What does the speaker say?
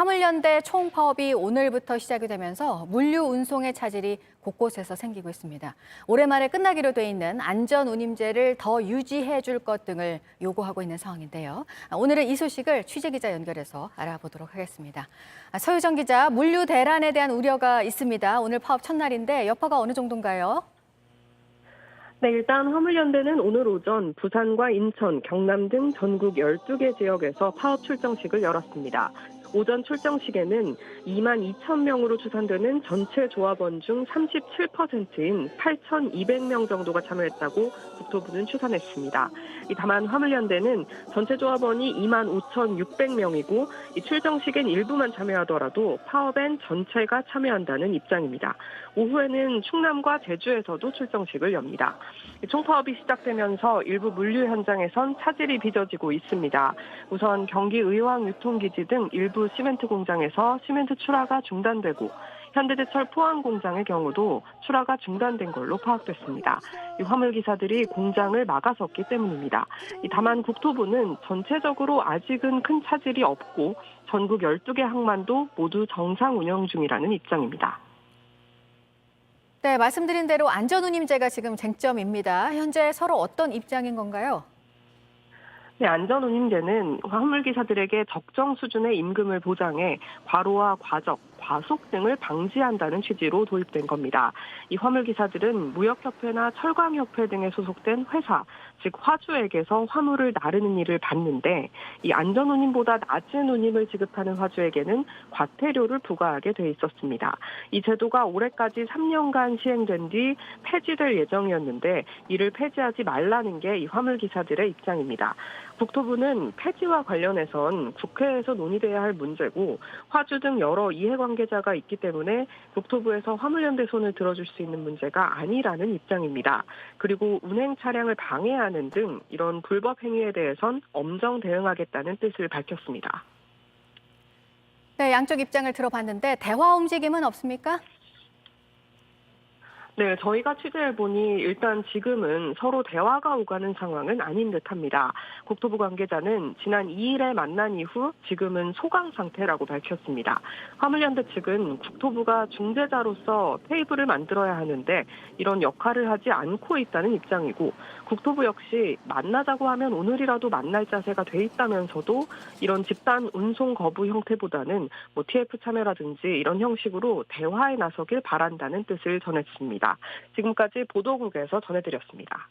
화물연대 총파업이 오늘부터 시작이 되면서 물류 운송의 차질이 곳곳에서 생기고 있습니다. 올해 말에 끝나기로 돼 있는 안전운임제를 더 유지해 줄 것 등을 요구하고 있는 상황인데요. 오늘은 이 소식을 취재기자 연결해서 알아보도록 하겠습니다. 서유정 기자, 물류 대란에 대한 우려가 있습니다. 오늘 파업 첫날인데 여파가 어느 정도인가요? 네, 일단 화물연대는 오늘 오전 부산과 인천, 경남 등 전국 12개 지역에서 파업 출정식을 열었습니다. 오전 출정식에는 2만 2천 명으로 추산되는 전체 조합원 중 37%인 8,200명 정도가 참여했다고 국토부는 추산했습니다. 다만 화물연대는 전체 조합원이 2만 5,600명이고 이 출정식엔 일부만 참여하더라도 파업엔 전체가 참여한다는 입장입니다. 오후에는 충남과 제주에서도 출정식을 엽니다. 총파업이 시작되면서 일부 물류 현장에선 차질이 빚어지고 있습니다. 우선 경기 의왕 유통기지 등 일부 시멘트 공장에서 시멘트 출하가 중단되고 현대제철 포항 공장의 경우도 출하가 중단된 걸로 파악됐습니다. 화물기사들이 공장을 막아섰기 때문입니다. 다만 국토부는 전체적으로 아직은 큰 차질이 없고 전국 12개 항만도 모두 정상 운영 중이라는 입장입니다. 네, 말씀드린 대로 안전운임제가 지금 쟁점입니다. 현재 서로 어떤 입장인 건가요? 네, 안전운임제는 화물기사들에게 적정 수준의 임금을 보장해 과로와 과적, 과속 등을 방지한다는 취지로 도입된 겁니다. 이 화물기사들은 무역협회나 철강협회 등에 소속된 회사, 즉 화주에게서 화물을 나르는 일을 받는데 이 안전운임보다 낮은 운임을 지급하는 화주에게는 과태료를 부과하게 돼 있었습니다. 이 제도가 올해까지 3년간 시행된 뒤 폐지될 예정이었는데 이를 폐지하지 말라는 게 이 화물기사들의 입장입니다. 국토부는 폐지와 관련해선 국회에서 논의돼야 할 문제고 화주 등 여러 이해관계자가 있기 때문에 국토부에서 화물연대 손을 들어줄 수 있는 문제가 아니라는 입장입니다. 그리고 운행 차량을 방해하는 등 이런 불법 행위에 대해선 엄정 대응하겠다는 뜻을 밝혔습니다. 네, 양쪽 입장을 들어봤는데 대화 움직임은 없습니까? 네, 저희가 취재해보니 일단 지금은 서로 대화가 오가는 상황은 아닌 듯합니다. 국토부 관계자는 지난 2일에 만난 이후 지금은 소강 상태라고 밝혔습니다. 화물연대 측은 국토부가 중재자로서 테이블을 만들어야 하는데 이런 역할을 하지 않고 있다는 입장이고 국토부 역시 만나자고 하면 오늘이라도 만날 자세가 돼 있다면서도 이런 집단 운송 거부 형태보다는 TF 참여라든지 이런 형식으로 대화에 나서길 바란다는 뜻을 전했습니다. 지금까지 보도국에서 전해드렸습니다.